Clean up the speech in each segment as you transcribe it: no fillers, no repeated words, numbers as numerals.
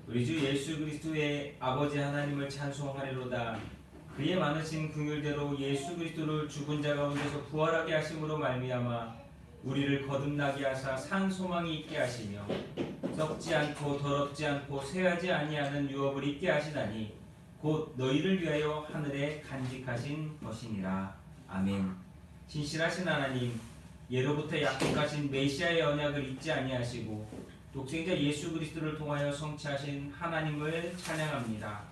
우리 주 예수 그리스도의 아버지 하나님을 찬송하리로다. 그의 많으신 긍휼대로 예수 그리스도를 죽은 자 가운데서 부활하게 하심으로 말미암아 우리를 거듭나게 하사 산 소망이 있게 하시며 썩지 않고 더럽지 않고 쇠하지 아니하는 유업을 있게 하시다니 곧 너희를 위하여 하늘에 간직하신 것이니라. 아멘. 신실하신 하나님, 예로부터 약속하신 메시아의 언약을 잊지 아니하시고 독생자 예수 그리스도를 통하여 성취하신 하나님을 찬양합니다.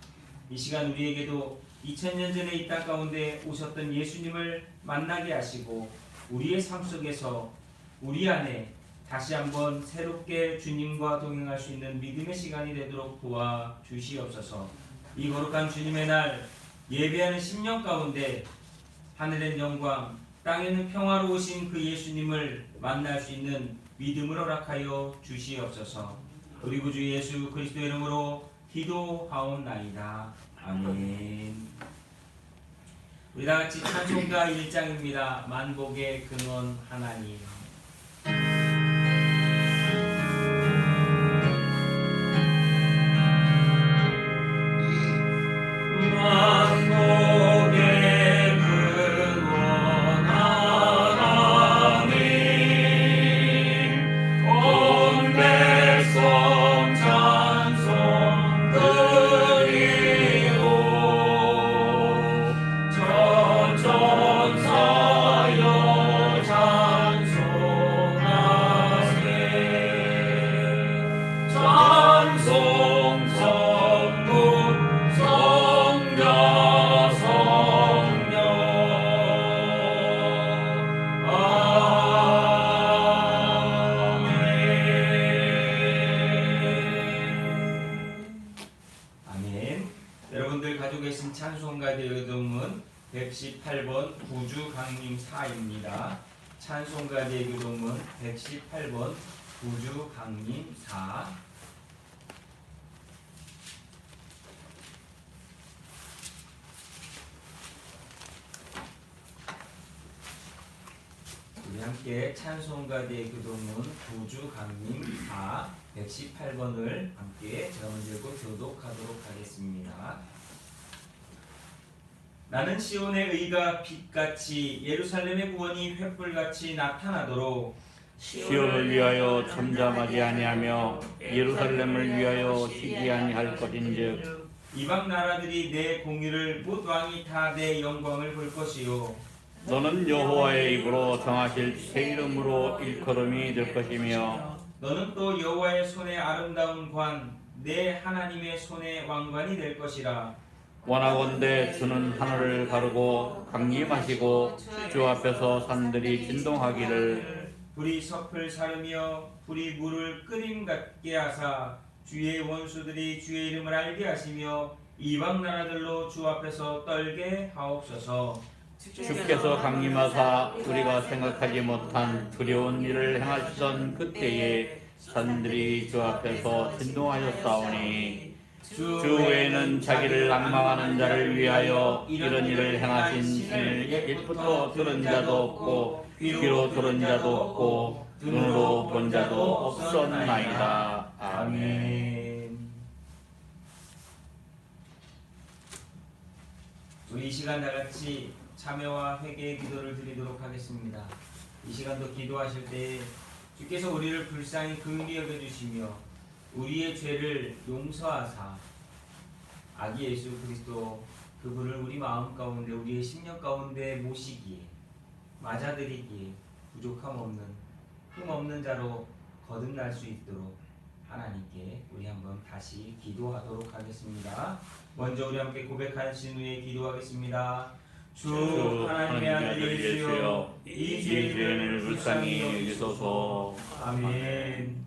이 시간 우리에게도 2000년 전에 이 땅 가운데 오셨던 예수님을 만나게 하시고 우리의 삶 속에서 우리 안에 다시 한번 새롭게 주님과 동행할 수 있는 믿음의 시간이 되도록 도와주시옵소서. 이 거룩한 주님의 날 예배하는 10년 가운데 하늘엔 영광, 땅에는 평화로우신 그 예수님을 만날 수 있는 믿음을 허락하여 주시옵소서. 우리 구주 예수 그리스도 이름으로 기도하옵나이다. 아멘. 우리 다같이 찬송가 1장입니다. 만복의 근원 하나님. 찬송가의 교동문 118번 구주 강림 4입니다. 찬송가의 교동문 118번 구주 강림 4. 우리 함께 찬송가의 교동문 구주 강림 4 118번을 함께 제가 들고 교독하도록 하겠습니다. 나는 시온의 의가 빛같이 예루살렘의 구원이 횃불같이 나타나도록 시온을 위하여 잠잠하지 아니하며 예루살렘을 위하여 쉬지 아니할 것인즉 이방 나라들이 내 공의를 못 왕이 다 내 영광을 볼 것이요 너는 여호와의 입으로 정하실 새 이름으로 일컬음이 될 것이며 너는 또 여호와의 손에 아름다운 관 내 하나님의 손에 왕관이 될 것이라. 원하건대 주는 하늘을 가르고 강림하시고 주 앞에서 산들이 진동하기를 불이 섭을 사르며 불이 물을 끓임 같게 하사 주의 원수들이 주의 이름을 알게 하시며 이방 나라들로 주 앞에서 떨게 하옵소서. 주께서 강림하사 우리가 생각하지 못한 두려운 일을 행하시던 그때에 산들이 주 앞에서 진동하였사오니 주 외에는 자기를 앙망하는 자를 위하여 이런 일을 행하신 신을 옛부터 들은 자도 없고 귀로 들은 자도 없고 눈으로 본 자도 없었나이다. 아멘. 우리 이 시간 다같이 참여와 회개의 기도를 드리도록 하겠습니다. 이 시간도 기도하실 때 주께서 우리를 불쌍히 긍휼히 여겨주시며 우리의 죄를 용서하사 아기 예수 그리스도 그분을 우리 마음 가운데 우리의 심령 가운데 모시기에 맞아들이기에 부족함 없는 흠 없는 자로 거듭날 수 있도록 하나님께 우리 한번 다시 기도하도록 하겠습니다. 먼저 우리 함께 고백하신 후에 기도하겠습니다. 주 하나님의 아들 예수여 이 죄를 불쌍히 여기소서. 아멘.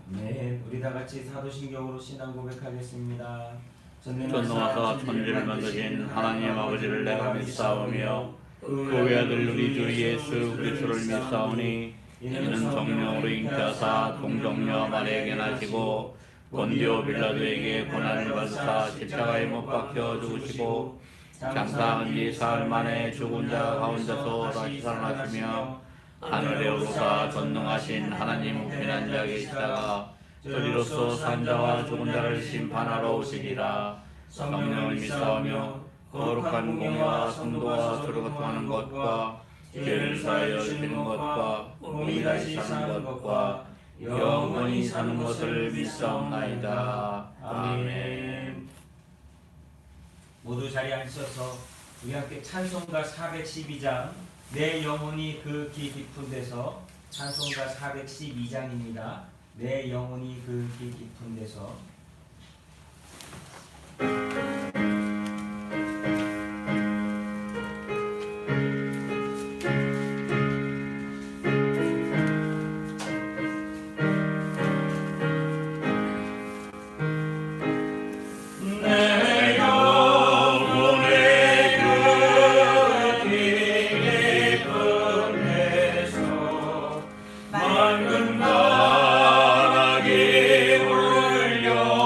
네, 우리 다 같이 사도신경으로 신앙 고백하겠습니다. 전능하사 천지를 만드신 하나님 아버지를 내가 믿사오며 그 외아들 우리 주 예수 그리스도를 믿사오니 이는 성령으로 잉태하사 동정녀 마리아에게 나시고 본디오 빌라도에게 고난을 받으사 십자가에 못 박혀 죽으시고 장사한 지 사흘 만에 죽은 자 가운데서 다시 살아나시며 하늘에 오르사 전능하신 하나님 우편한 자 계시다가 저리로서 산자와 죽은 자를 심판하러 오시리라. 성령을 믿사오며 거룩한 공의와 성도와 서로 교통하는 것과 죄를 사하여 주시는 것과 몸이 다시 사는 것과 영원히 사는 것을 믿사옵나이다. 아멘. 모두 자리에 앉으셔서 우리 함께 찬송가 412장 내 영혼이 그 깊은 데서 찬송가 412장입니다. 내 영혼이 그 깊은 데서 맑은 바람이 울려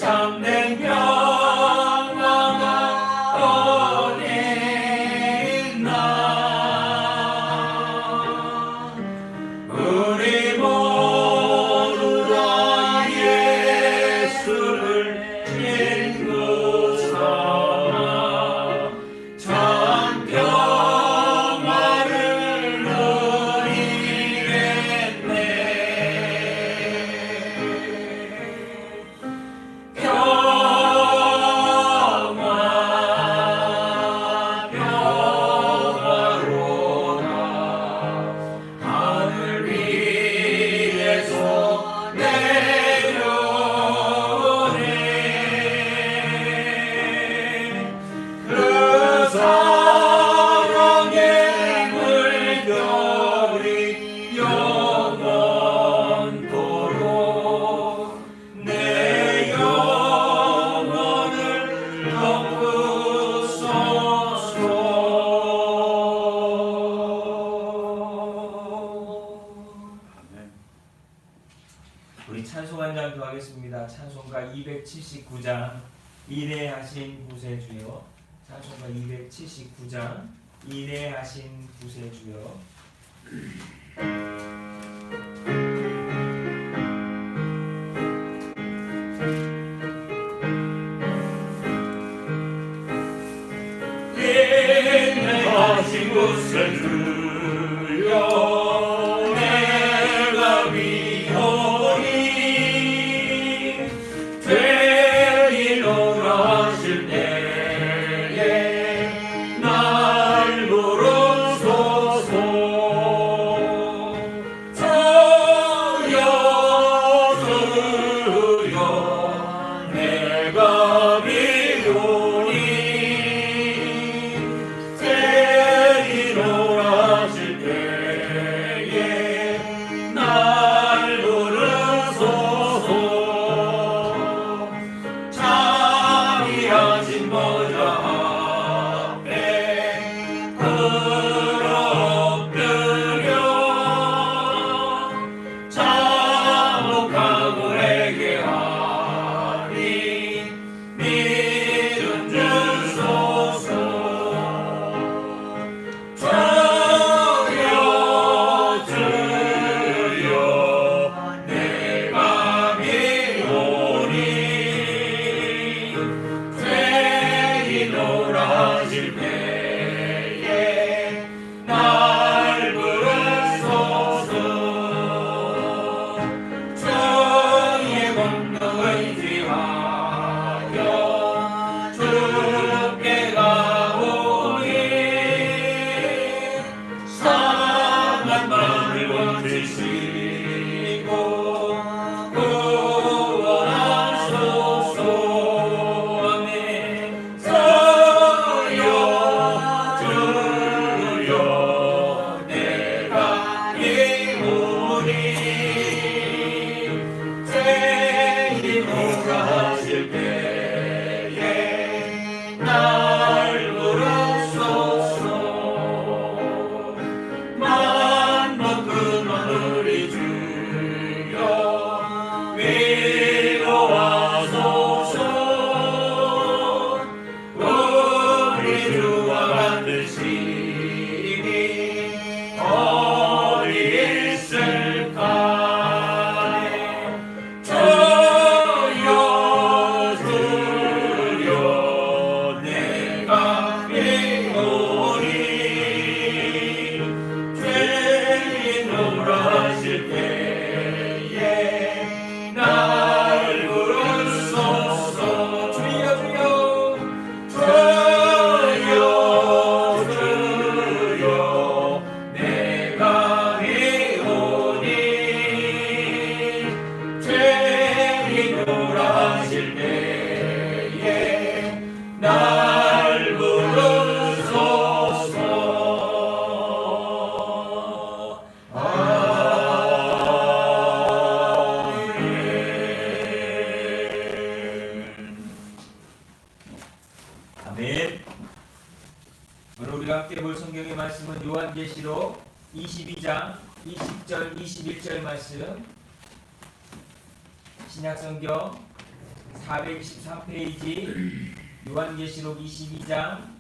참된 평화가 어디 있나. 우리 모두 다 예수를 믿고 살아 참 평화를 누리겠네. 평화로다 하늘 위에서 내려오네. 그 사랑의 물결이 영원토록 내 영혼을 덮으소서. 우리 찬송 한 장 더 하겠습니다. 찬송가 279장 인애하신 구세주여. 찬송가 279장 인애하신 구세주여. 인내하신 구세주여 내가 위험이 되리로라 하실 때에 날 부르소서. 주여 주여 내가 비오니 되리로라 하실 때에 날 부르소서. 자비하신 보좌 앞에 엎드려 자복하고 회개하리 믿음 주소서. 주여 주여 내가 비오니 되리로라 하실 때에 날 부르소서. 주의 권능을 의지하여 주께 가오니 상한 마음을 고치시고 구원하소서. 아멘. 주여 주여 내가 비오니 되리로라 하실 때에 날 부르소서. 만복 근원을 주여 위로하소서. 우리 주와 같으시니 어디 있을까. 주여 주여 내가 비오니 되리로라 하실 때에 날 부르소서. 주여 주여 주여 주여 내가 비오니 되리로라 하실 때에 날 부르소서. 아멘. 오늘 우리가 함께 볼 성경의 말씀은 요한계시록 22장 20절 21절 말씀, 신약성경 423페이지 요한계시록 22장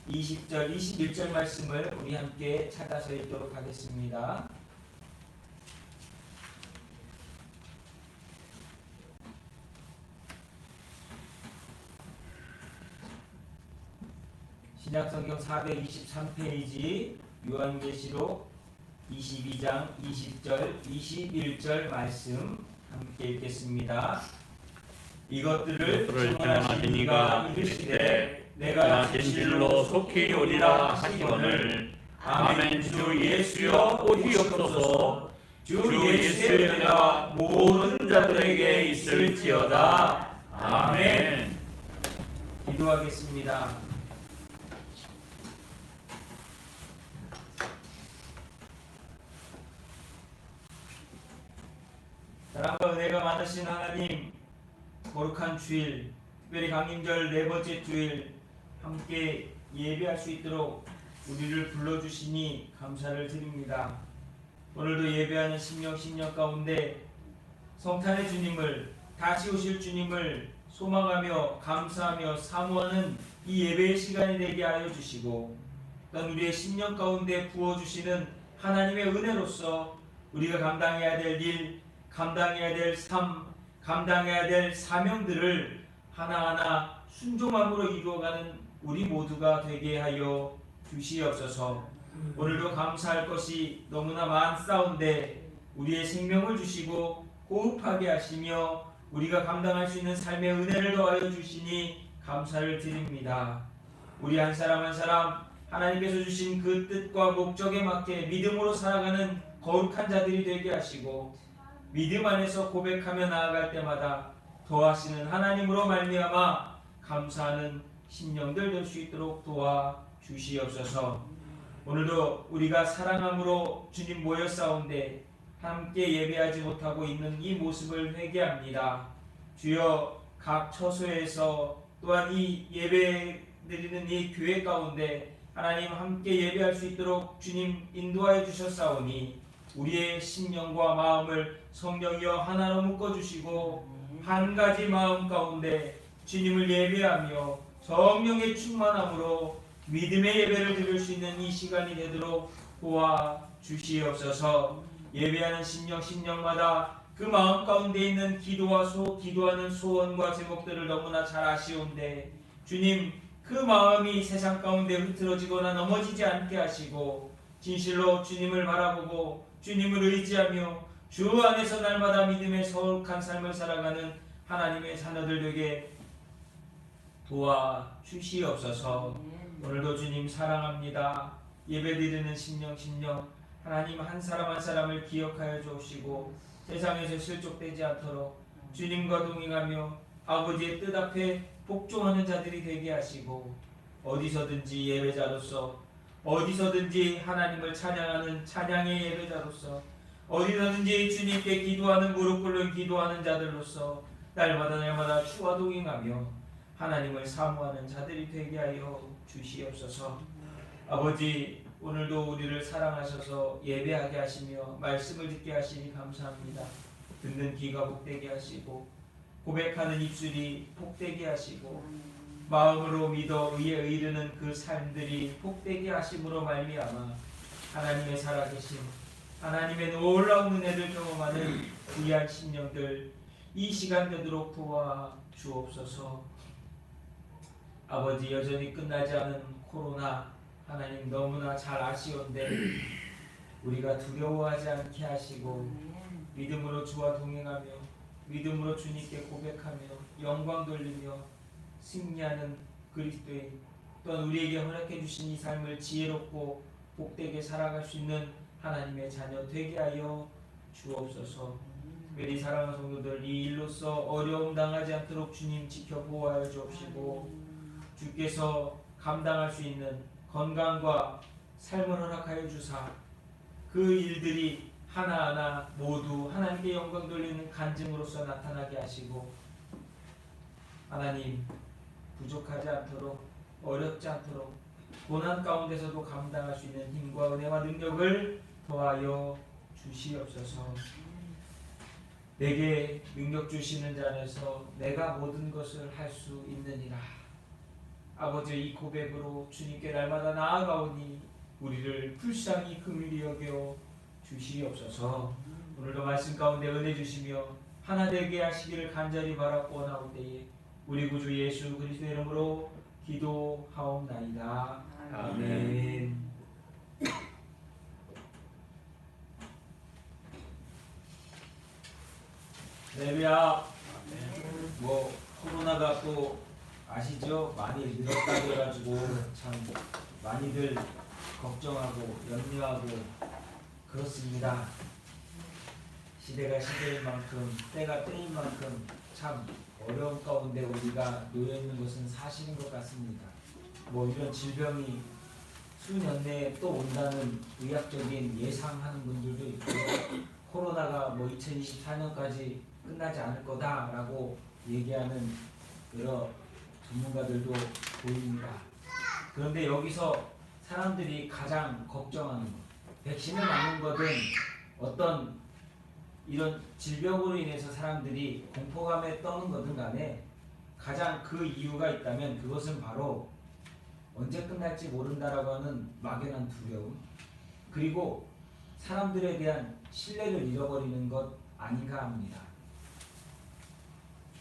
20절 21절 말씀을 우리 함께 찾아서 읽도록 하겠습니다. 신약성경 423페이지 요한계시록 22장 20절 21절 말씀 함께 읽겠습니다. 이것들을 증언하신 이가 이르시되 내가 진실로 속히 오리라 하시거늘 아멘. 주 예수여 오시옵소서. 주 예수의 은혜가 모든 자들에게 있을지어다. 아멘. 기도하겠습니다. 사랑과 은혜가 많으신 하나님, 거룩한 주일, 특별히 강림절 네 번째 주일 함께 예배할 수 있도록 우리를 불러주시니 감사를 드립니다. 오늘도 예배하는 신령 가운데 성탄의 주님을, 다시 오실 주님을 소망하며 감사하며 사모하는 이 예배의 시간이 되게 하여 주시고, 또한 우리의 심령 가운데 부어주시는 하나님의 은혜로서 우리가 감당해야 될 일, 감당해야 될 삶, 감당해야 될 사명들을 하나하나 순종함으로 이루어가는 우리 모두가 되게 하여 주시옵소서. 오늘도 감사할 것이 너무나 많사온데 우리의 생명을 주시고 호흡하게 하시며 우리가 감당할 수 있는 삶의 은혜를 더하여 주시니 감사를 드립니다. 우리 한 사람 한 사람 하나님께서 주신 그 뜻과 목적에 맞게 믿음으로 살아가는 거룩한 자들이 되게 하시고, 믿음 안에서 고백하며 나아갈 때마다 더하시는 하나님으로 말미암아 감사하는 심령들 될 수 있도록 도와 주시옵소서. 오늘도 우리가 사랑함으로 주님 모여싸운데 함께 예배하지 못하고 있는 이 모습을 회개합니다. 주여, 각 처소에서 또한 이 예배 드리는 이 교회 가운데 하나님 함께 예배할 수 있도록 주님 인도하여 주셨사오니 우리의 심령과 마음을 성령이여 하나로 묶어주시고 한 가지 마음 가운데 주님을 예배하며 성령의 충만함으로 믿음의 예배를 드릴 수 있는 이 시간이 되도록 도와주시옵소서. 예배하는 심령마다 그 마음 가운데 있는 기도하는 소원과 제목들을 너무나 잘 아시온데 주님, 그 마음이 세상 가운데 흐트러지거나 넘어지지 않게 하시고 진실로 주님을 바라보고 주님을 의지하며 주 안에서 날마다 믿음의 거룩한 삶을 살아가는 하나님의 자녀들 되게 도와주시옵소서. 오늘도 주님 사랑합니다. 예배드리는 심령 하나님 한 사람 한 사람을 기억하여 주시고 세상에서 실족되지 않도록 주님과 동행하며 아버지의 뜻 앞에 복종하는 자들이 되게 하시고, 어디서든지 예배자로서, 어디서든지 하나님을 찬양하는 찬양의 예배자로서, 어디서든지 주님께 기도하는 무릎 꿇는 기도하는 자들로서 날마다 주와 동행하며 하나님을 사모하는 자들이 되게 하여 주시옵소서. 아버지, 오늘도 우리를 사랑하셔서 예배하게 하시며 말씀을 듣게 하시니 감사합니다. 듣는 귀가 복되게 하시고 고백하는 입술이 복되게 하시고 마음으로 믿어 의에 이르는 그 삶들이 복되게 하심으로 말미암아 하나님의 살아계심, 하나님의 놀라운 은혜를 경험하는 귀한 심령들 이 시간 되도록 도와주옵소서. 아버지, 여전히 끝나지 않은 코로나 하나님 너무나 잘 아시온데 우리가 두려워하지 않게 하시고 믿음으로 주와 동행하며 믿음으로 주님께 고백하며 영광 돌리며 승리하는 그리스도인, 또한 우리에게 허락해 주신 이 삶을 지혜롭고 복되게 살아갈 수 있는 하나님의 자녀 되게 하여 주옵소서. 특별히 사랑하는 성도들 이 일로서 어려움 당하지 않도록 주님 지켜 보호하여 주옵시고 주께서 감당할 수 있는 건강과 삶을 허락하여 주사 그 일들이 하나하나 모두 하나님께 영광 돌리는 간증으로서 나타나게 하시고 하나님 부족하지 않도록 어렵지 않도록 고난 가운데서도 감당할 수 있는 힘과 은혜와 능력을 더하여 주시옵소서. 내게 능력 주시는 자 안에서 내가 모든 것을 할 수 있느니라. 아버지, 이 고백으로 주님께 날마다 나아가오니 우리를 불쌍히 긍휼히 여겨 주시옵소서. 오늘도 말씀 가운데 은혜 주시며 하나 되게 하시기를 간절히 바라고 원하오때에 우리 구주 예수 그리스도의 이름으로 기도하옵나이다. 아멘. 할렐루야. 뭐 코로나가 또 아시죠? 많이 늘었다고 해가지고 참 많이들 걱정하고 염려하고 그렇습니다. 시대가 시대인 만큼 때가 때인 만큼 참 어려운 가운데 우리가 놓여 있는 것은 사실인 것 같습니다. 뭐 이런 질병이 수년 내에 또 온다는 의학적인 예상하는 분들도 있고, 코로나가 뭐 2024년까지 끝나지 않을 거다라고 얘기하는 여러 전문가들도 보입니다. 그런데 여기서 사람들이 가장 걱정하는 것, 백신을 맞는 것은 어떤 이런 질병으로 인해서 사람들이 공포감에 떠는 거든 간에 가장 그 이유가 있다면 그것은 바로 언제 끝날지 모른다라고 하는 막연한 두려움, 그리고 사람들에 대한 신뢰를 잃어버리는 것 아닌가 합니다.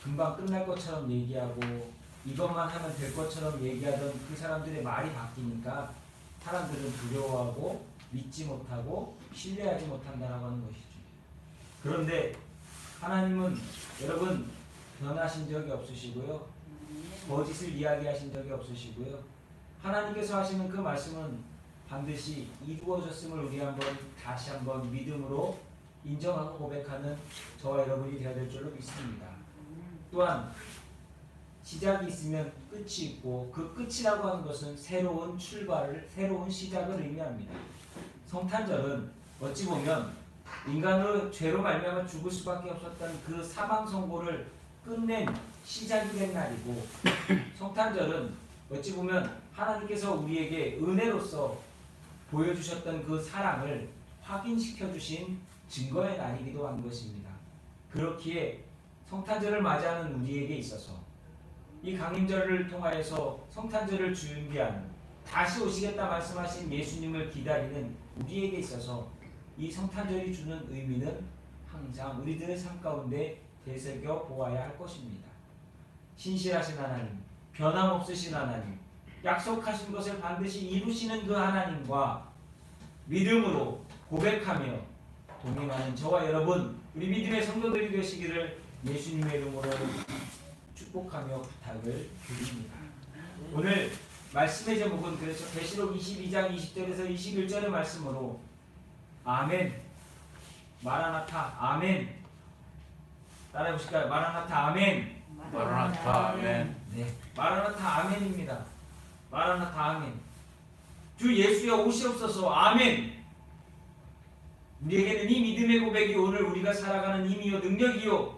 금방 끝날 것처럼 얘기하고 이것만 하면 될 것처럼 얘기하던 그 사람들의 말이 바뀌니까 사람들은 두려워하고 믿지 못하고 신뢰하지 못한다라고 하는 것이죠. 그런데 하나님은 여러분 변하신 적이 없으시고요, 거짓을 이야기하신 적이 없으시고요, 하나님께서 하시는 그 말씀은 반드시 이루어졌음을 우리 다시 한번 믿음으로 인정하고 고백하는 저와 여러분이 되어야 될 줄로 믿습니다. 또한 시작이 있으면 끝이 있고, 그 끝이라고 하는 것은 새로운 출발을, 새로운 시작을 의미합니다. 성탄절은 어찌 보면 인간으로 죄로 말미암아 죽을 수밖에 없었던 그 사망 선고를 끝낸 시작이 된 날이고, 성탄절은 어찌 보면 하나님께서 우리에게 은혜로서 보여주셨던 그 사랑을 확인시켜 주신 증거의 날이기도 한 것입니다. 그렇기에 성탄절을 맞이하는 우리에게 있어서 이 강림절을 통하여서 성탄절을 준비하는, 다시 오시겠다 말씀하신 예수님을 기다리는 우리에게 있어서 이 성탄절이 주는 의미는 항상 우리들의 삶 가운데 되새겨 보아야 할 것입니다. 신실하신 하나님, 변함없으신 하나님, 약속하신 것을 반드시 이루시는 그 하나님과 믿음으로 고백하며 동행하는 저와 여러분, 우리 믿음의 성도들이 되시기를 예수님의 이름으로 축복하며 부탁을 드립니다. 오늘 말씀의 제목은 그래서 계시록 22장 20절에서 21절의 말씀으로 아멘, 마라나타, 아멘, 따라해 보실까요? 마라나타, 아멘. 마라나타 아멘. 네, 마라나타 아멘입니다. 마라나타 아멘. 주 예수여 오시옵소서 아멘. 우리에게는 이 믿음의 고백이 오늘 우리가 살아가는 힘이요 능력이요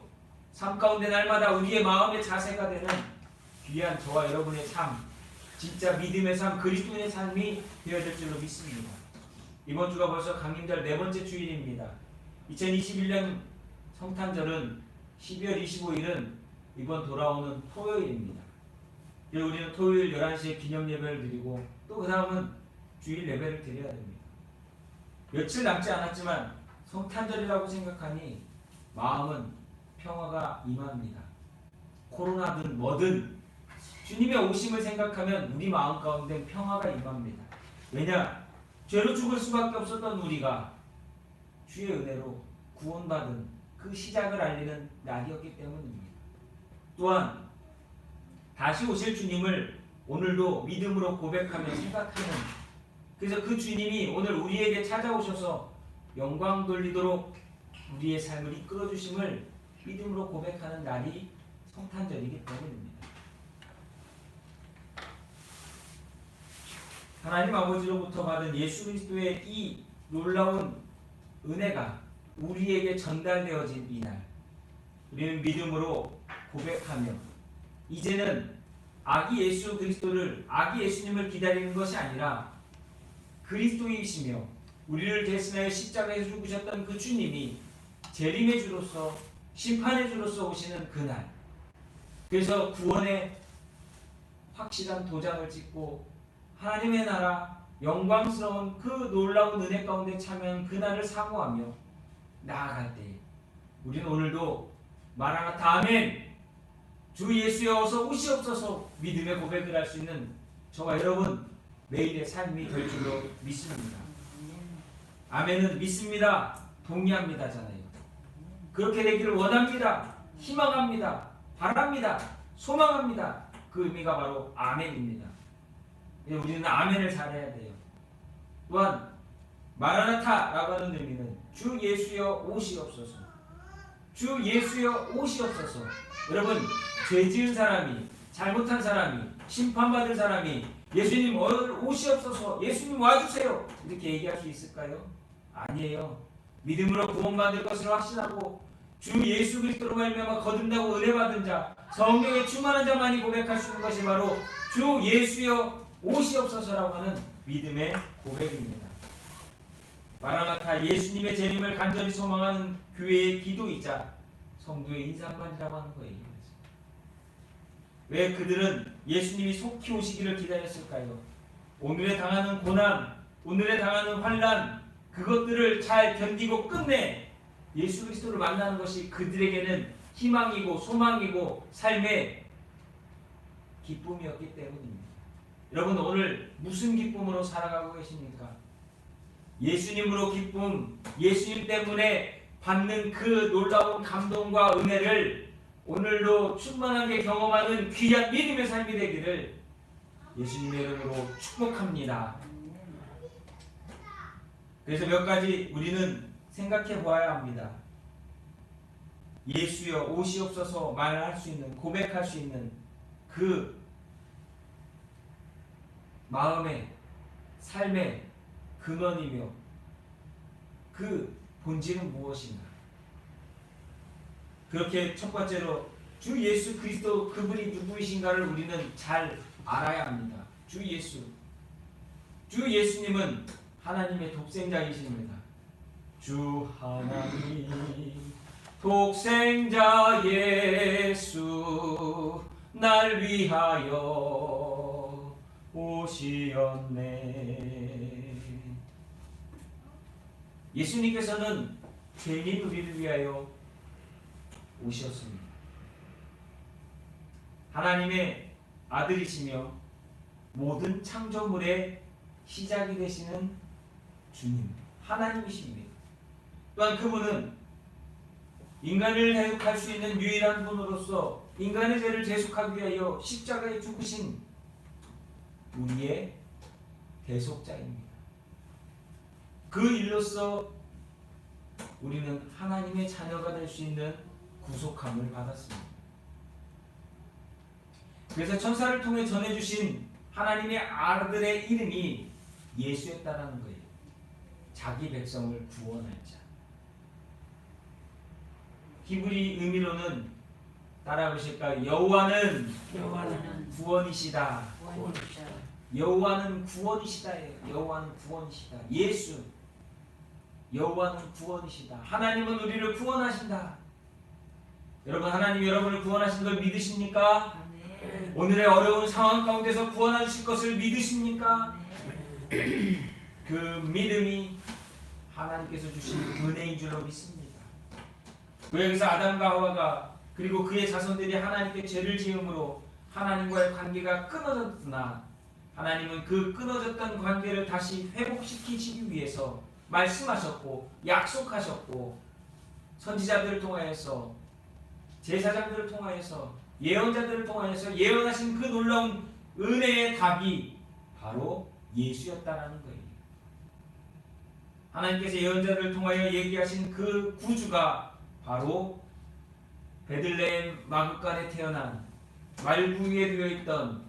삶 가운데 날마다 우리의 마음의 자세가 되는 귀한 저와 여러분의 삶, 진짜 믿음의 삶, 그리스도의 삶이 되어야 될 줄로 믿습니다. 이번 주가 벌써 강림절 4번째 주일입니다. 2021년 성탄절은 12월 25일은 이번 돌아오는 토요일입니다. 그리고 우리는 토요일 11시에 기념 예배를 드리고 또 그 다음은 주일 예배를 드려야 됩니다. 며칠 남지 않았지만 성탄절이라고 생각하니 마음은 평화가 임합니다. 코로나든 뭐든 주님의 오심을 생각하면 우리 마음 가운데 평화가 임합니다. 왜냐? 죄로 죽을 수밖에 없었던 우리가 주의 은혜로 구원받은 그 시작을 알리는 날이었기 때문입니다. 또한 다시 오실 주님을 오늘도 믿음으로 고백하며 생각하는, 그래서 그 주님이 오늘 우리에게 찾아오셔서 영광 돌리도록 우리의 삶을 이끌어 주심을 믿음으로 고백하는 날이 성탄절이기 때문입니다. 하나님 아버지로부터 받은 예수 그리스도의 이 놀라운 은혜가 우리에게 전달되어진 이 날, 우리는 믿음으로 고백하며 이제는 아기 예수 그리스도를, 아기 예수님을 기다리는 것이 아니라 그리스도이시며 우리를 대신하여 십자가에 죽으셨던 그 주님이 재림의 주로서 심판의 주로서 오시는 그날. 그래서 구원의 확실한 도장을 찍고 하나님의 나라 영광스러운 그 놀라운 은혜 가운데 참여한 그날을 사모하며 나아갈 때 우리는 오늘도 마라나타 아멘 주 예수여 어서 오시옵소서 믿음의 고백을 할 수 있는 저와 여러분 매일의 삶이 될 줄로 믿습니다. 아멘은 믿습니다. 동의합니다잖아요. 그렇게 되기를 원합니다. 희망합니다. 바랍니다. 소망합니다. 그 의미가 바로 아멘입니다. 우리는 아멘을 잘해야 돼요. 또한 마라나타라고 하는 의미는 주 예수여 오시옵소서. 주 예수여 오시옵소서. 여러분 죄 지은 사람이 잘못한 사람이 심판받을 사람이 예수님 오시옵소서 예수님 와주세요 이렇게 얘기할 수 있을까요? 아니에요. 믿음으로 구원받을 것을 확신하고 주 예수 그리스도로 말미암아 거듭나고 은혜 받은 자 성령에 충만한 자만이 고백할 수 있는 것이 바로 주 예수여 오시옵소서라고 하는 믿음의 고백입니다. 마라나타 예수님의 재림을 간절히 소망하는 교회의 기도이자 성도의 인상관이라고 하는 거예요. 왜 그들은 예수님이 속히 오시기를 기다렸을까요? 오늘에 당하는 고난, 오늘에 당하는 환난 그것들을 잘 견디고 끝내 예수 그리스도를 만나는 것이 그들에게는 희망이고 소망이고 삶의 기쁨이었기 때문입니다. 여러분 오늘 무슨 기쁨으로 살아가고 계십니까? 예수님으로 기쁨, 예수님 때문에 받는 그 놀라운 감동과 은혜를 오늘도 충만하게 경험하는 귀한 믿음의 삶이 되기를 예수님의 이름으로 축복합니다. 그래서 몇 가지 우리는 생각해 보아야 합니다. 예수여 오시옵소서 말할 수 있는 고백할 수 있는 그 마음의 삶의 근원이며 그 본질은 무엇인가? 그렇게 첫 번째로 주 예수 그리스도 그분이 누구이신가를 우리는 잘 알아야 합니다. 주 예수님은 하나님의 독생자이십니다. 주 하나님 독생자 예수 날 위하여 오시었네. 예수님께서는 죄인 우리를 위하여 오셨습니다. 하나님의 아들이시며 모든 창조물의 시작이 되시는 주님 하나님이십니다. 또한 그분은 인간을 대속할 수 있는 유일한 분으로서 인간의 죄를 대속하기 위하여 십자가에 죽으신 우리의 대속자입니다. 그 일로써 우리는 하나님의 자녀가 될 수 있는 구속함을 받았습니다. 그래서 천사를 통해 전해주신 하나님의 아들의 이름이 예수였다라는 거예요. 자기 백성을 구원할 자. 히브리 의미로는 따라 보실까요? 여호와는 구원이시다. 여호와는 구원이시다예요. 여호와는 구원이시다. 예수 여호와는 구원이시다. 하나님은 우리를 구원하신다. 여러분 하나님 여러분을 구원하신 걸 믿으십니까? 네. 오늘의 어려운 상황 가운데서 구원하실 것을 믿으십니까? 네. 그 믿음이 하나님께서 주신 은혜인 줄로 믿습니다. 여기서 아담과 하와가 그리고 그의 자손들이 하나님께 죄를 지음으로 하나님과의 관계가 끊어졌으나 하나님은 그 끊어졌던 관계를 다시 회복시키시기 위해서 말씀하셨고 약속하셨고 선지자들을 통하여서 제사장들을 통하여서 예언자들을 통하여서 예언하신 그 놀라운 은혜의 답이 바로 예수였다라는 거예요. 하나님께서 예언자들을 통하여 얘기하신 그 구주가 바로 베들레헴 마구간에 태어난 말구 위에 되어 있던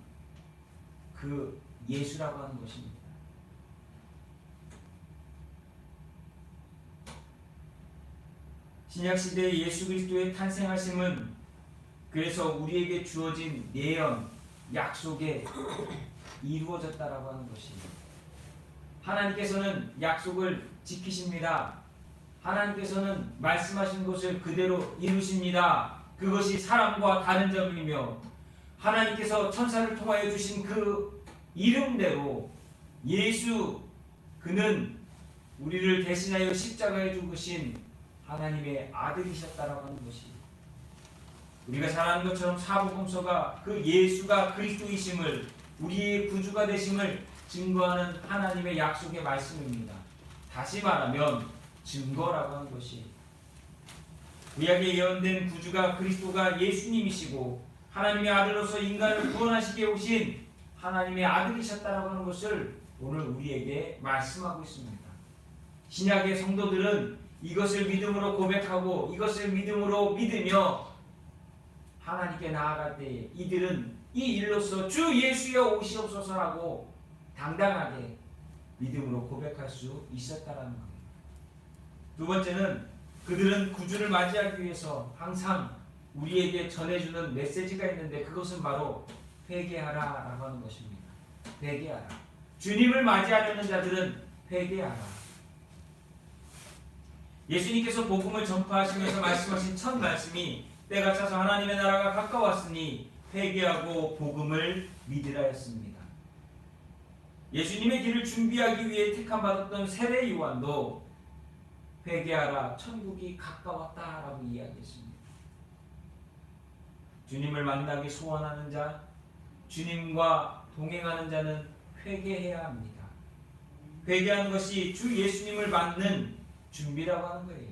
그 예수라고 하는 것입니다. 신약시대의 예수 그리스도의 탄생하심은 그래서 우리에게 주어진 예언, 약속에 이루어졌다라고 하는 것입니다. 하나님께서는 약속을 지키십니다. 하나님께서는 말씀하신 것을 그대로 이루십니다. 그것이 사람과 다른 점이며 하나님께서 천사를 통하여 주신 그 이름대로 예수 그는 우리를 대신하여 십자가에 죽으신 하나님의 아들이셨다라고 하는 것이 우리가 잘 아는 것처럼 사복음서가 그 예수가 그리스도이심을 우리의 구주가 되심을 증거하는 하나님의 약속의 말씀입니다. 다시 말하면 증거라고 하는 것이 구약에 예언된 구주가 그리스도가 예수님이시고 하나님의 아들로서 인간을 구원하시게 오신 하나님의 아들이셨다라고 하는 것을 오늘 우리에게 말씀하고 있습니다. 신약의 성도들은 이것을 믿음으로 고백하고 이것을 믿음으로 믿으며 하나님께 나아갈 때 이들은 이 일로서 주 예수여 오시옵소서라고 당당하게 믿음으로 고백할 수 있었다라는 겁니다. 두 번째는 그들은 구주를 맞이하기 위해서 항상 우리에게 전해주는 메시지가 있는데 그것은 바로 회개하라라고 하는 것입니다. 회개하라. 주님을 맞이하려는 자들은 회개하라. 예수님께서 복음을 전파하시면서 말씀하신 첫 말씀이 때가 차서 하나님의 나라가 가까웠으니 회개하고 복음을 믿으라였습니다. 예수님의 길을 준비하기 위해 택함받았던 세례 요한도 회개하라 천국이 가까웠다라고 이야기했습니다. 주님을 만나기 소원하는 자, 주님과 동행하는 자는 회개해야 합니다. 회개하는 것이 주 예수님을 맞는 준비라고 하는 거예요.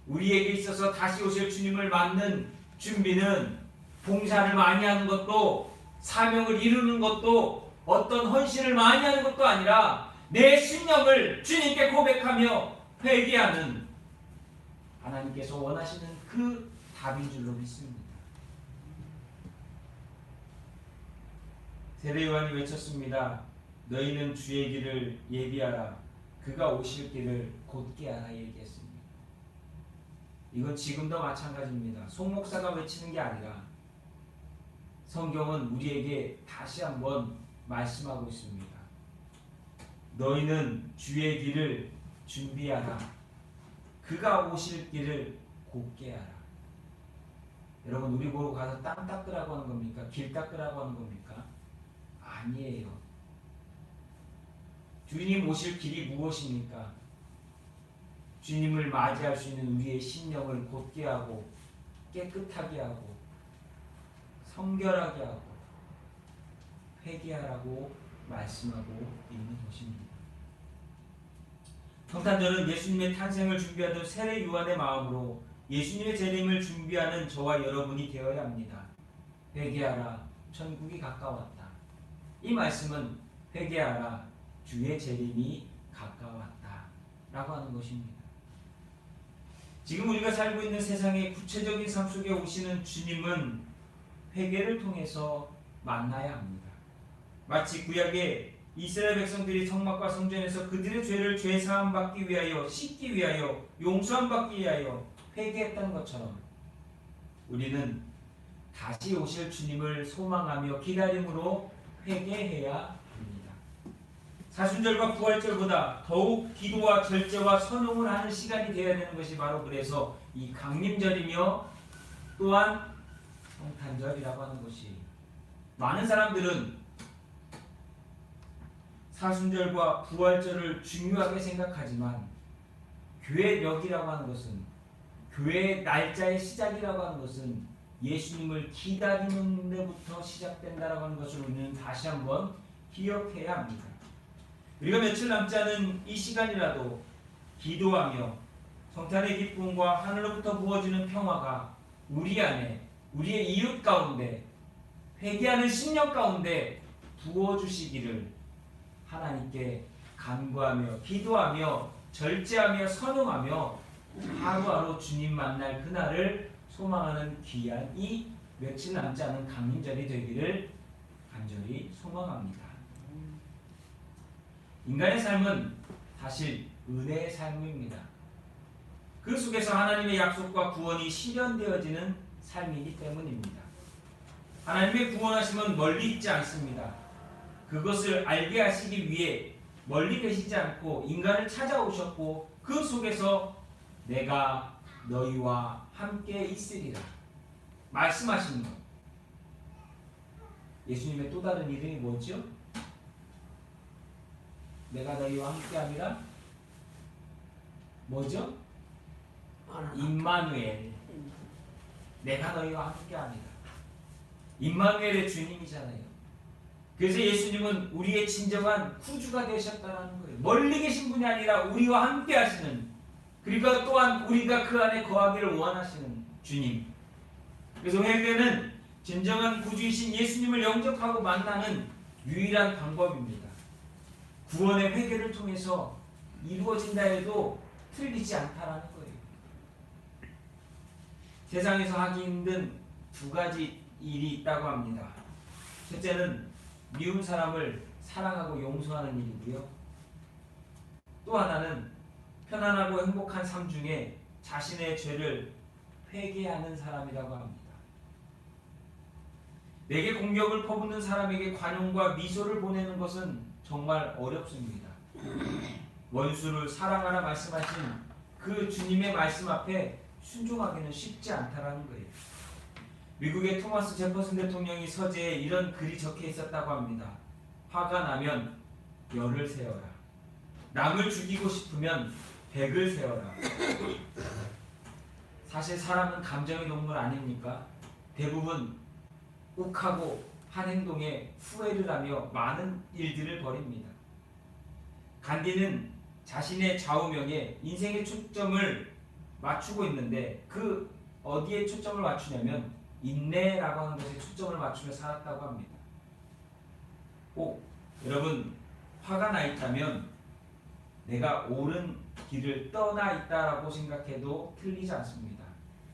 우리에게 있어서 다시 오실 주님을 맞는 준비는 봉사를 많이 하는 것도 사명을 이루는 것도 어떤 헌신을 많이 하는 것도 아니라 내 신념을 주님께 고백하며 회개하는 하나님께서 원하시는 그 답인 줄로 믿습니다. 세례 요한이 외쳤습니다. 너희는 주의 길을 예비하라. 그가 오실 길을 곧게 하라 얘기했습니다. 이건 지금도 마찬가지입니다. 송 목사가 외치는 게 아니라 성경은 우리에게 다시 한번 말씀하고 있습니다. 너희는 주의 길을 준비하라. 그가 오실 길을 곧게 하라. 여러분 우리 보러 가서 땅 닦으라고 하는 겁니까? 길 닦으라고 하는 겁니까? 아니에요. 주님 오실 길이 무엇입니까? 주님을 맞이할 수 있는 우리의 신령을 곧게 하고 깨끗하게 하고 성결하게 하고 회개하라고 말씀하고 있는 것입니다. 성탄절은 예수님의 탄생을 준비하던 세례 요한의 마음으로 예수님의 재림을 준비하는 저와 여러분이 되어야 합니다. 회개하라 천국이 가까웠다. 이 말씀은 회개하라 주의 재림이 가까웠다 라고 하는 것입니다. 지금 우리가 살고 있는 세상의 구체적인 삶 속에 오시는 주님은 회개를 통해서 만나야 합니다. 마치 구약의 이스라엘 백성들이 성막과 성전에서 그들의 죄를 죄 사함 받기 위하여 씻기 위하여 용서함 받기 위하여 회개했던 것처럼 우리는 다시 오실 주님을 소망하며 기다림으로 회개해야 합니다. 사순절과 부활절보다 더욱 기도와 절제와 선용을 하는 시간이 되어야 되는 것이 바로 그래서 이 강림절이며 또한 성탄절이라고 하는 것이 많은 사람들은 사순절과 부활절을 중요하게 생각하지만 교회력이라고 하는 것은 교회의 날짜의 시작이라고 하는 것은 예수님을 기다리는 데부터 시작된다라고 하는 것을 우리는 다시 한번 기억해야 합니다. 우리가 며칠 남지 않은 이 시간이라도 기도하며 성탄의 기쁨과 하늘로부터 부어지는 평화가 우리 안에 우리의 이웃 가운데 회개하는 심령 가운데 부어주시기를 하나님께 간구하며 기도하며 절제하며 선언하며 하루하루 주님 만날 그날을 소망하는 귀한 이 며칠 남지 않은 강림절이 되기를 간절히 소망합니다. 인간의 삶은 사실 은혜의 삶입니다. 그 속에서 하나님의 약속과 구원이 실현되어지는 삶이기 때문입니다. 하나님의 구원하심은 멀리 있지 않습니다. 그것을 알게 하시기 위해 멀리 계시지 않고 인간을 찾아오셨고 그 속에서 내가 너희와 함께 있으리라 말씀하시는 것. 예수님의 또 다른 이름이 뭐죠? 내가 너희와 함께함이라 뭐죠? 임마누엘. 내가 너희와 함께함이라. 임마누엘의 주님이잖아요. 그래서 예수님은 우리의 진정한 구주가 되셨다는 거예요. 멀리 계신 분이 아니라 우리와 함께 하시는, 그러니까 또한 우리가 그 안에 거하기를 원하시는 주님. 그래서 회개는 진정한 구주이신 예수님을 영접하고 만나는 유일한 방법입니다. 구원의 회개를 통해서 이루어진다 해도 틀리지 않다라는 거예요. 세상에서 하기 힘든 두 가지 일이 있다고 합니다. 첫째는 미운 사람을 사랑하고 용서하는 일이고요. 또 하나는 편안하고 행복한 삶 중에 자신의 죄를 회개하는 사람이라고 합니다. 내게 공격을 퍼붓는 사람에게 관용과 미소를 보내는 것은 정말 어렵습니다. 원수를 사랑하라 말씀하신 그 주님의 말씀 앞에 순종하기는 쉽지 않다라는 거예요. 미국의 토마스 제퍼슨 대통령이 서재에 이런 글이 적혀 있었다고 합니다. 화가 나면 열을 세워라. 남을 죽이고 싶으면 백을 세워라. 사실 사람은 감정의 동물 아닙니까? 대부분 욱하고 한 행동에 후회를 하며 많은 일들을 벌입니다. 간디는 자신의 좌우명에 인생의 초점을 맞추고 있는데 그 어디에 초점을 맞추냐면 인내라고 하는 것에 초점을 맞추며 살았다고 합니다. 꼭 여러분 화가 나 있다면 내가 옳은 길을 떠나 있다라고 생각해도 틀리지 않습니다.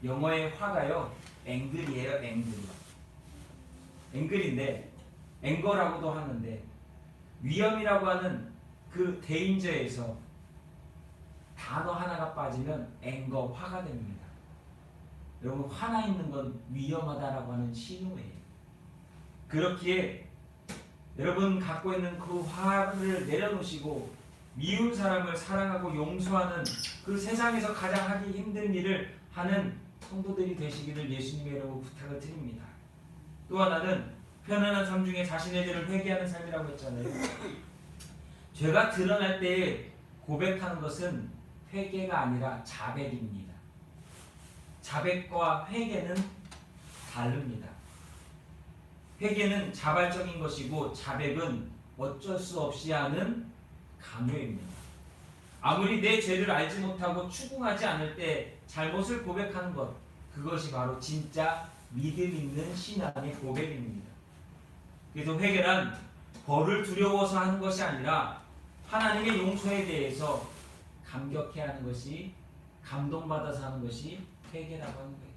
영어의 화가요 앵글이에요. 앵글인데 앵거라고도 하는데 위험이라고 하는 그 데인저에서 단어 하나가 빠지면 앵거, 화가 됩니다. 여러분 화나 있는 건 위험하다라고 하는 신호예요. 그렇기에 여러분 갖고 있는 그 화를 내려놓으시고 미운 사람을 사랑하고 용서하는 그 세상에서 가장 하기 힘든 일을 하는 성도들이 되시기를 예수님의 이름으로 부탁을 드립니다. 또 하나는 편안한 삶 중에 자신의 죄를 회개하는 삶이라고 했잖아요. 죄가 드러날 때에 고백하는 것은 회개가 아니라 자백입니다. 자백과 회개는 다릅니다. 회개는 자발적인 것이고 자백은 어쩔 수 없이 하는 강요입니다. 아무리 내 죄를 알지 못하고 추궁하지 않을 때 잘못을 고백하는 것, 그것이 바로 진짜 믿음 있는 신앙의 고백입니다. 그래서 회개란 벌을 두려워서 하는 것이 아니라 하나님의 용서에 대해서 감격해 하는 것이, 감동받아서 하는 것이 회개라고 하는 거예요.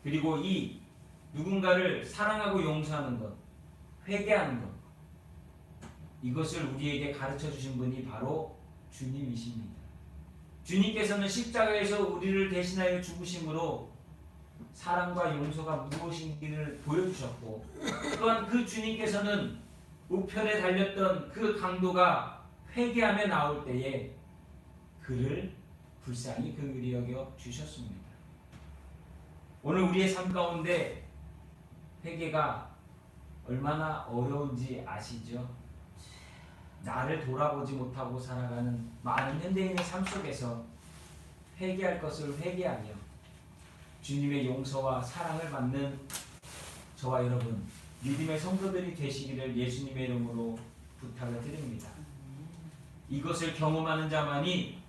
그리고 이 누군가를 사랑하고 용서하는 것, 회개하는 것, 이것을 우리에게 가르쳐 주신 분이 바로 주님이십니다. 주님께서는 십자가에서 우리를 대신하여 죽으심으로 사랑과 용서가 무엇인지를 보여주셨고, 또한 그 주님께서는 우편에 달렸던 그 강도가 회개하며 나올 때에 그를 불쌍히 긍휼히 여겨 주셨습니다. 오늘 우리의 삶 가운데 회개가 얼마나 어려운지 아시죠? 나를 돌아보지 못하고 살아가는 많은 현대인의 삶 속에서 회개할 것을 회개하며 주님의 용서와 사랑을 받는 저와 여러분 믿음의 성도들이 되시기를 예수님의 이름으로 부탁을 드립니다. 이것을 경험하는 자만이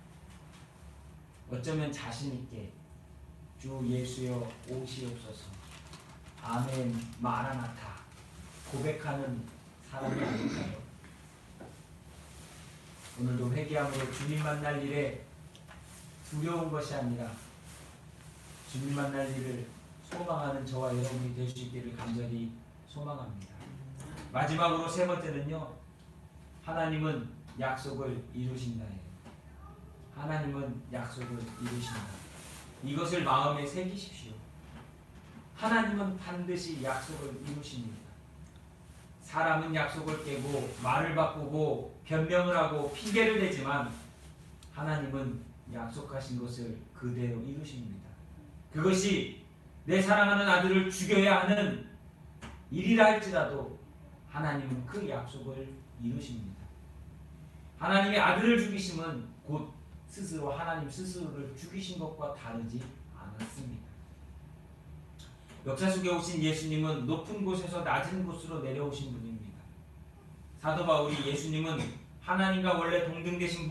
어쩌면 자신 있게 주 예수여 오시옵소서, 아멘, 마라나타 고백하는 사람이 아닐까요? 오늘도 회개함으로 주님 만날 일에 두려운 것이 아니라 주님 만날 일을 소망하는 저와 여러분이 될 수 있기를 간절히 소망합니다. 마지막으로 세 번째는요, 하나님은 약속을 이루신다예요. 하나님은 약속을 이루신다. 이것을 마음에 새기십시오. 하나님은 반드시 약속을 이루십니다. 사람은 약속을 깨고 말을 바꾸고 변명을 하고 핑계를 대지만 하나님은 약속하신 것을 그대로 이루십니다. 그것이 내 사랑하는 아들을 죽여야 하는 일이라 할지라도 하나님은 그 약속을 이루십니다. 하나님의 아들을 죽이심은 곧 스스로 하나님 스스로를 죽이신 것과 다르지 않았습니다. 역사 속에 오신 예수님은 높은 곳에서 낮은 곳으로 내려오신 분입니다. 사도 바울이 예수님은 하나님과 원래 동등되신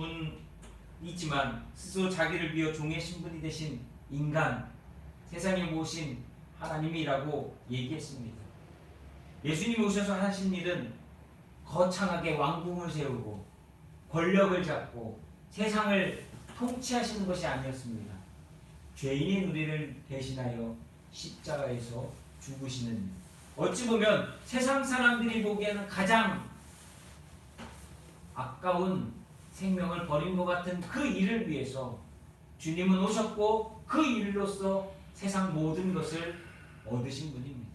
분이지만 스스로 자기를 비워 종의 신분이 되신 인간, 세상에 모신 하나님이라고 얘기했습니다. 예수님이 오셔서 하신 일은 거창하게 왕궁을 세우고 권력을 잡고 세상을 통치하시는 것이 아니었습니다. 죄인인 우리를 대신하여 십자가에서 죽으시는, 어찌 보면 세상 사람들이 보기에는 가장 아까운 생명을 버린 것 같은 그 일을 위해서 주님은 오셨고 그 일로서 세상 모든 것을 얻으신 분입니다.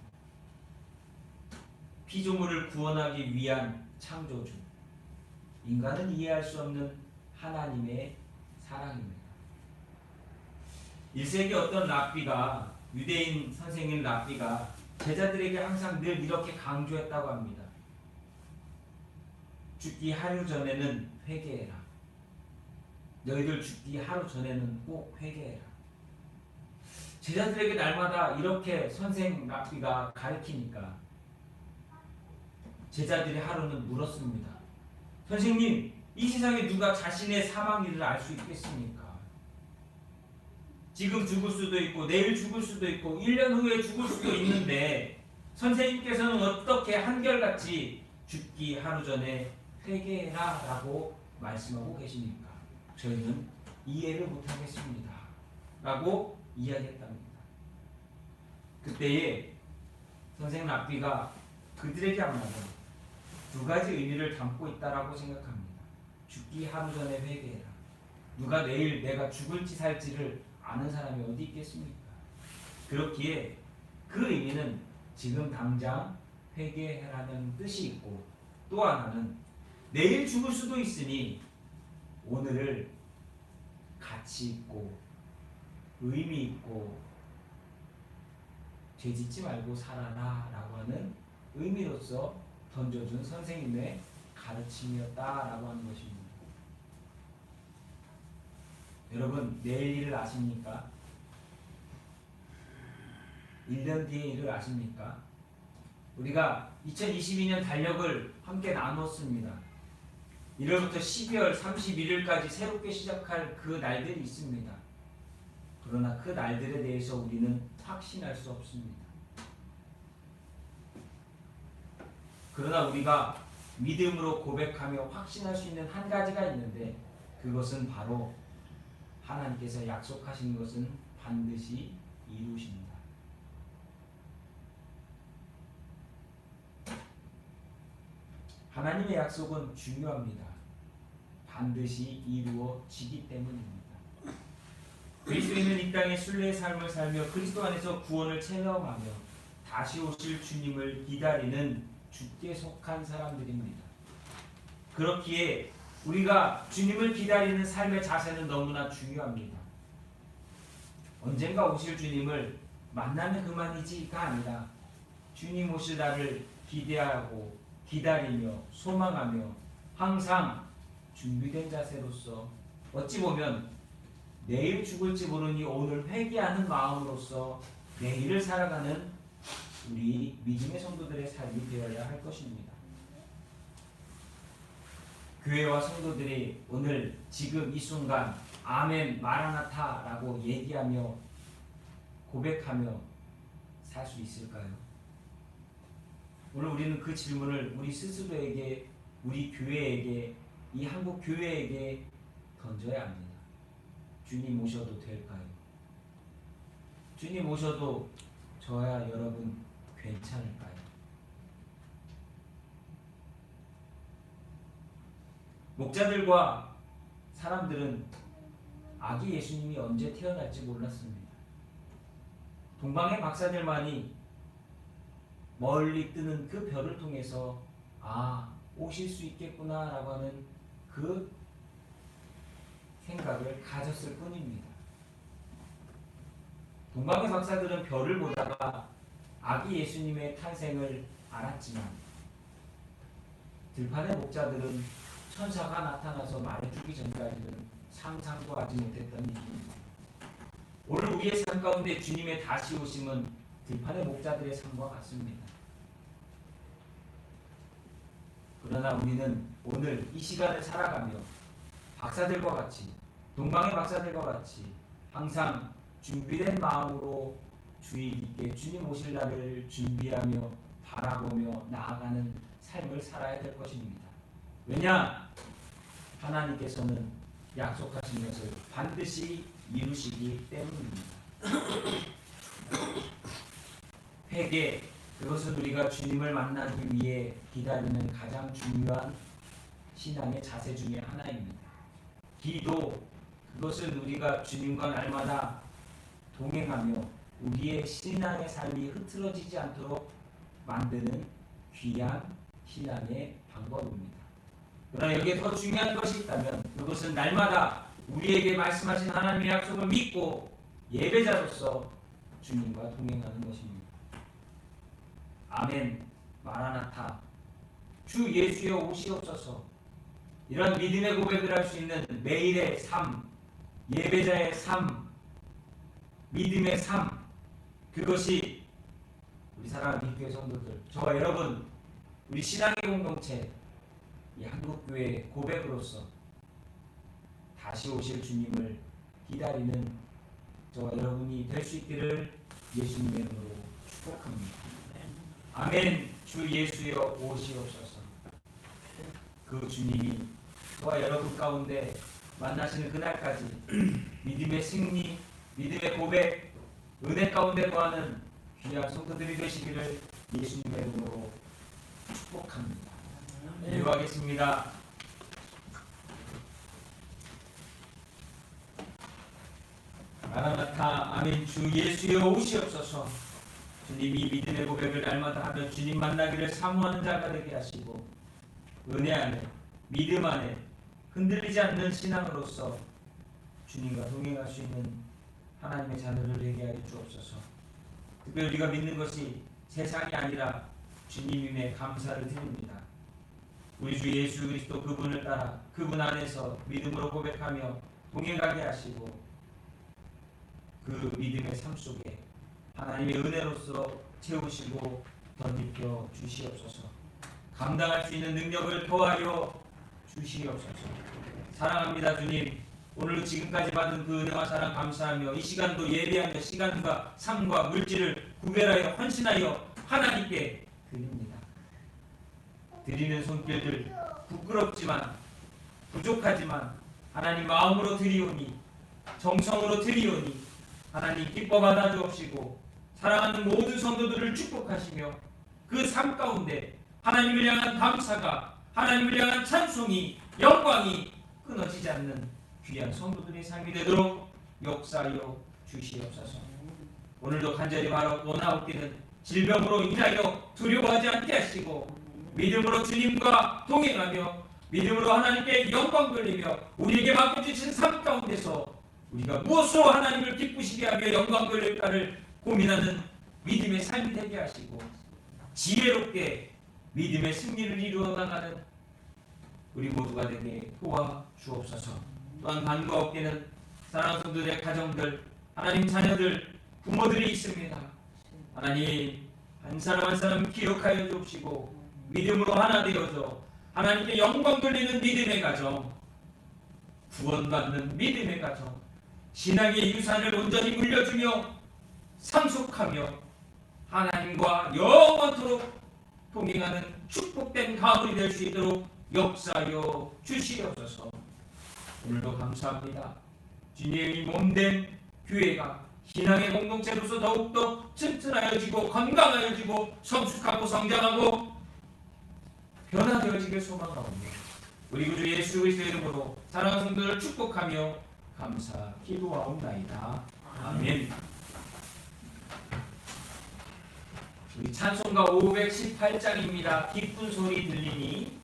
피조물을 구원하기 위한 창조주, 인간은 이해할 수 없는 하나님의 사랑입니다. 1세기 어떤 랍비가, 유대인 선생인 랍비가 제자들에게 항상 늘 이렇게 강조했다고 합니다. 죽기 하루 전에는 회개해라. 너희들 죽기 하루 전에는 꼭 회개해라. 제자들에게 날마다 이렇게 선생 랍비가 가르치니까 제자들이 하루는 물었습니다. 선생님, 이 세상에 누가 자신의 사망일을 알 수 있겠습니까? 지금 죽을 수도 있고 내일 죽을 수도 있고 1년 후에 죽을 수도 있는데 선생님께서는 어떻게 한결같이 죽기 하루 전에 회개해라 라고 말씀하고 계십니까? 저희는 이해를 못하겠습니다 라고 이야기했답니다. 그때에 선생 랍비가 그들에게 한마디, 두 가지 의미를 담고 있다라고 생각합니다. 죽기 하루 전에 회개해라. 누가 내일 내가 죽을지 살지를 아는 사람이 어디 있겠습니까? 그렇기에 그 의미는 지금 당장 회개해라는 뜻이 있고, 또 하나는 내일 죽을 수도 있으니 오늘을 가치 있고 의미 있고 죄짓지 말고 살아라 라고 하는 의미로서 던져준 선생님의 가르침이었다라고 하는 것입니다. 여러분, 내일 일을 아십니까? 1년 뒤의 일을 아십니까? 우리가 2022년 달력을 함께 나눴습니다. 1월부터 12월 31일까지 새롭게 시작할 그 날들이 있습니다. 그러나 그 날들에 대해서 우리는 확신할 수 없습니다. 그러나 우리가 믿음으로 고백하며 확신할 수 있는 한 가지가 있는데, 그것은 바로 하나님께서 약속하신 것은 반드시 이루십니다. 하나님의 약속은 중요합니다. 반드시 이루어지기 때문입니다. 그리스도인은 이 땅에 순례의 삶을 살며 그리스도 안에서 구원을 체험하며 다시 오실 주님을 기다리는 주께 속한 사람들입니다. 그렇기에 우리가 주님을 기다리는 삶의 자세는 너무나 중요합니다. 언젠가 오실 주님을 만나면 그만이지가 아니라 주님 오실 날을 기대하고 기다리며 소망하며 항상 준비된 자세로서, 어찌 보면 내일 죽을지 모르니 오늘 회개하는 마음으로서 내일을 살아가는 우리 믿음의 성도들의 삶이 되어야 할 것입니다. 교회와 성도들이 오늘 지금 이 순간 아멘 마라나타라고 얘기하며 고백하며 살 수 있을까요? 오늘 우리는 그 질문을 우리 스스로에게, 우리 교회에게, 이 한국 교회에게 던져야 합니다. 주님 오셔도 될까요? 주님 오셔도 저야 여러분 괜찮을까요? 목자들과 사람들은 아기 예수님이 언제 태어날지 몰랐습니다. 동방의 박사들만이 멀리 뜨는 그 별을 통해서 오실 수 있겠구나 라고 하는 그 생각을 가졌을 뿐입니다. 동방의 박사들은 별을 보다가 아기 예수님의 탄생을 알았지만 들판의 목자들은 천사가 나타나서 말해주기 전까지는 상상도 하지 못했던 일입니다. 오늘 우리의 삶 가운데 주님의 다시 오심은 들판의 목자들의 삶과 같습니다. 그러나 우리는 오늘 이 시간을 살아가며 박사들과 같이, 동방의 박사들과 같이 항상 준비된 마음으로 주의 깊게 주님 오실 날을 준비하며 바라보며 나아가는 삶을 살아야 될 것입니다. 왜냐? 하나님께서는 약속하신 것을 반드시 이루시기 때문입니다. 회개, 그것은 우리가 주님을 만나기 위해 기다리는 가장 중요한 신앙의 자세 중에 하나입니다. 기도, 그것은 우리가 주님과 날마다 동행하며 우리의 신앙의 삶이 흐트러지지 않도록 만드는 귀한 신앙의 방법입니다. 그러나 여기에 더 중요한 것이 있다면 그것은 날마다 우리에게 말씀하신 하나님의 약속을 믿고 예배자로서 주님과 동행하는 것입니다. 아멘, 마라나타, 주 예수여 오시옵소서. 이런 믿음의 고백을 할 수 있는 매일의 삶, 예배자의 삶, 믿음의 삶, 그것이 우리 사랑하는 교회 성도들, 저와 여러분, 우리 신앙의 공동체, 이 한국교회의 고백으로서 다시 오실 주님을 기다리는 저와 여러분이 될 수 있기를 예수님의 이름으로 축복합니다. 아멘. 주 예수여 오시옵소서. 그 주님이 저와 여러분 가운데 만나시는 그날까지 믿음의 승리, 믿음의 고백, 은혜 가운데 거하는 귀한 성도들이 되시기를 예수님의 이름으로 축복합니다. 기도하겠습니다. 마라나타, 아멘. 주 예수여 오시옵소서. 주님이 믿음의 고백을 날마다 하며 주님 만나기를 사모하는 자가 되게 하시고 은혜 안에, 믿음 안에 흔들리지 않는 신앙으로서 주님과 동행할 수 있는 하나님의 자녀를 되게 하여 주옵소서. 특별히 우리가 믿는 것이 세상이 아니라 주님임에 감사를 드립니다. 우리 주 예수 그리스도 그분을 따라 그분 안에서 믿음으로 고백하며 동행하게 하시고 그 믿음의 삶 속에 하나님의 은혜로서 채우시고 덧입혀 주시옵소서. 감당할 수 있는 능력을 더하여 주시옵소서. 사랑합니다 주님. 오늘도 지금까지 받은 그 은혜와 사랑 감사하며 이 시간도 예배하며 시간과 삶과 물질을 구별하여 헌신하여 하나님께 드립니다. 드리는 손길들 부끄럽지만 부족하지만 하나님 마음으로 드리오니 정성으로 드리오니 하나님 기뻐 받아 주옵시고 사랑하는 모든 성도들을 축복하시며 그 삶 가운데 하나님을 향한 감사가, 하나님을 향한 찬송이, 영광이 끊어지지 않는 귀한 성도들의 삶이 되도록 역사하여 주시옵소서. 오늘도 간절히 원하옵기는 질병으로 인하여 두려워하지 않게 하시고 믿음으로 주님과 동행하며 믿음으로 하나님께 영광 돌리며 우리에게 맡겨주신 삶 가운데서 우리가 무엇으로 하나님을 기쁘시게 하며 영광 돌릴까를 고민하는 믿음의 삶이 되게 하시고 지혜롭게 믿음의 승리를 이루어 나가는 우리 모두가 되게 도와주옵소서. 또한 간구하옵기는 사랑하는 성도들의 가정들, 하나님 자녀들, 부모들이 있습니다. 하나님 한 사람 한 사람 기억하여 주옵시고 믿음으로 하나 되어서 하나님께 영광 돌리는 믿음의 가정, 구원받는 믿음의 가정, 신앙의 유산을 온전히 물려주며 상속하며 하나님과 영원토록 동행하는 축복된 가문이 될 수 있도록 역사하여 주시옵소서. 오늘도 감사합니다. 주님의 몸된 교회가 신앙의 공동체로서 더욱더 튼튼하여지고 건강하여지고 성숙하고 성장하고 변화되어지길 소망하오며 우리 구주 예수 그리스도의 이름으로 사랑하는 성도들을 축복하며 감사 기도하옵나이다. 아멘. 우리 찬송가 518장입니다. 기쁜 소리 들리니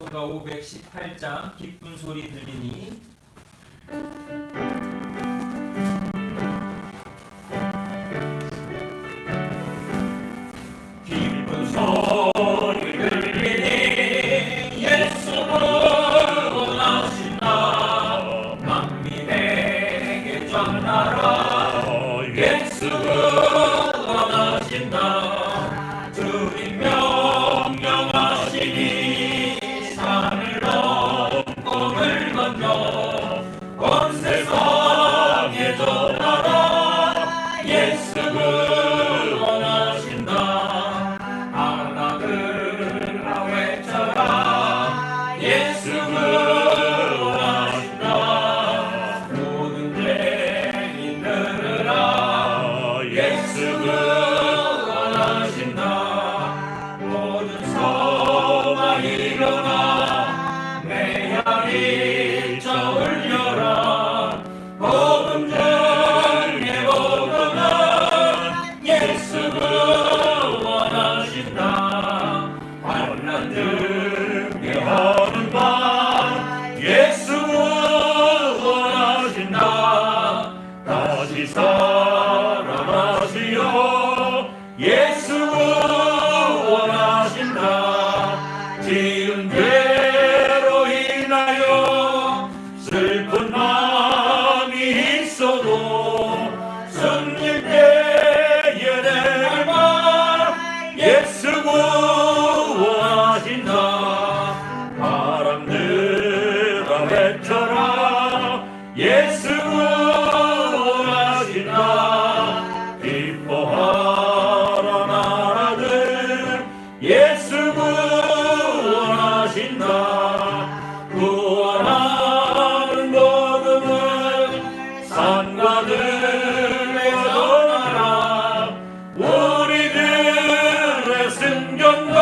찬송가 518장 기쁜 소리 들리니 기쁜 소리 들리니 예수를 원하신다 만민에게 전하라 예수를 원하신다 주님 명령하시니 산을 넘고 물 건너 온 세상에 전하라 예수를 원하신다 하나들아 외쳐라 예수를 원하신다 모든 죄인 들으라 예수를 원하신다 모든 성아 일어나 매야리 쳐 울려라 복음 중에 복음은 예수를 원하신다 환난 중에 오는 밤 예수를 원하신다 다시 살아나시오 예수를 원하신다 지은 죄로 인하여 슬픈 마음이 있어도 숨길 때에 내 말 예수를 원하신다 바람들아 외쳐라 예수를 원하신다 기뻐하라 나라들 예수를 원하신다 구원하는 복음을 산과 들에 전하라 우리들의 승전가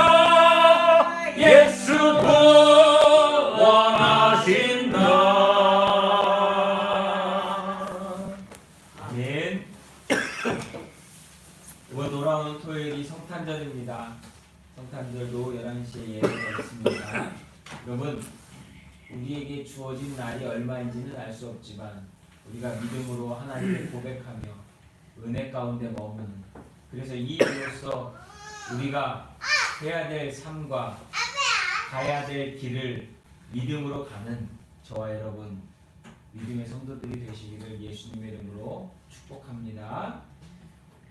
예수 구원하신다 아멘. 이번 돌아오는 토요일이 성탄절입니다. 성탄절도 11시에 예배가 있습니다. 여러분, 우리에게 주어진 날이 얼마인지는 알 수 없지만 우리가 믿음으로 하나님을 고백하며 은혜 가운데 머무는 그래서 이 일로서 우리가 해야 될 삶과 가야 될 길을 믿음으로 가는 저와 여러분 믿음의 성도들이 되시기를 예수님의 이름으로 축복합니다.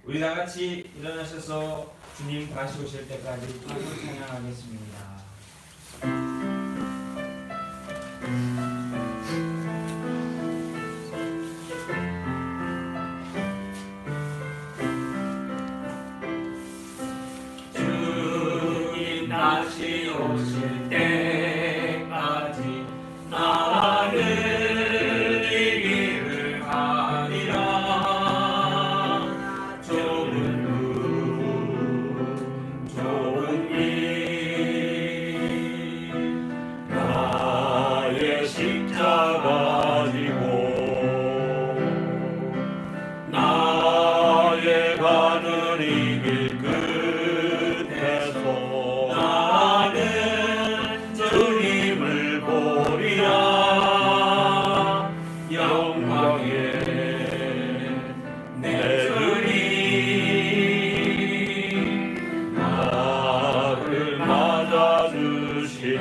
우리 다 같이 일어나셔서 주님 다시 오실 때까지 찬양 찬양하겠습니다. 주님 다시 오실 때까지 나는 이 길을 가리라 좁은 문 좁은 길 나의 십자가 지고 나의 가는 이 길 끝에서 나는 주님을 보리라 영광의 내 주님 나를 맞아주시리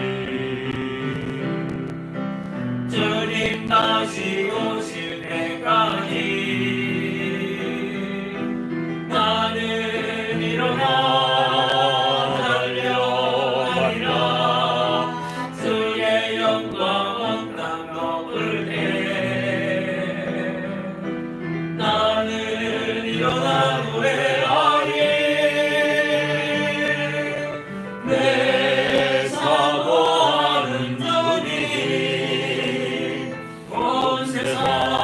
주님 다시 오실 때까지 나는 일어나 달려가리라 주의 영광 온 땅 덮을 때 나는 일어나 노래하리 내 사모하는 주님 온 세상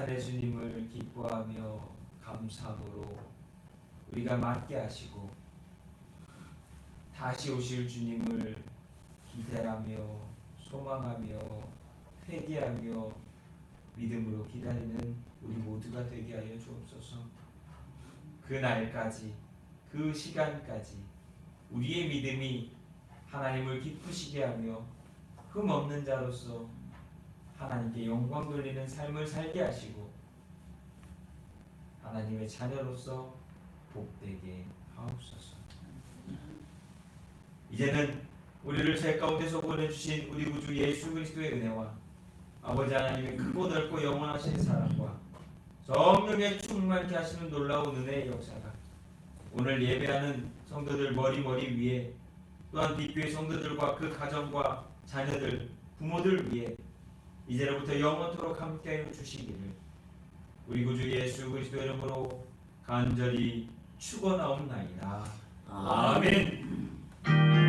나사렛 주님을 기뻐하며 감사함으로 우리가 맞게 하시고 다시 오실 주님을 기대하며 소망하며 회개하며 믿음으로 기다리는 우리 모두가 되게 하여 주옵소서. 그 날까지 그 시간까지 우리의 믿음이 하나님을 기쁘시게 하며 흠없는 자로서 하나님께 영광 돌리는 삶을 살게 하시고 하나님의 자녀로서 복되게 하옵소서. 이제는 우리를 죄 가운데서 보내주신 우리 구주 예수 그리스도의 은혜와 아버지 하나님의 크고 넓고 영원하신 사랑과 성령의 충만케 하시는 놀라운 은혜의 역사가 오늘 예배하는 성도들 머리 위에 또한 뒷교회 성도들과 그 가정과 자녀들 부모들 위에 이제로부터 영원토록 함께하여 주시기를 우리 구주 예수 그리스도 이름으로 간절히 축원하옵나이다. 아멘.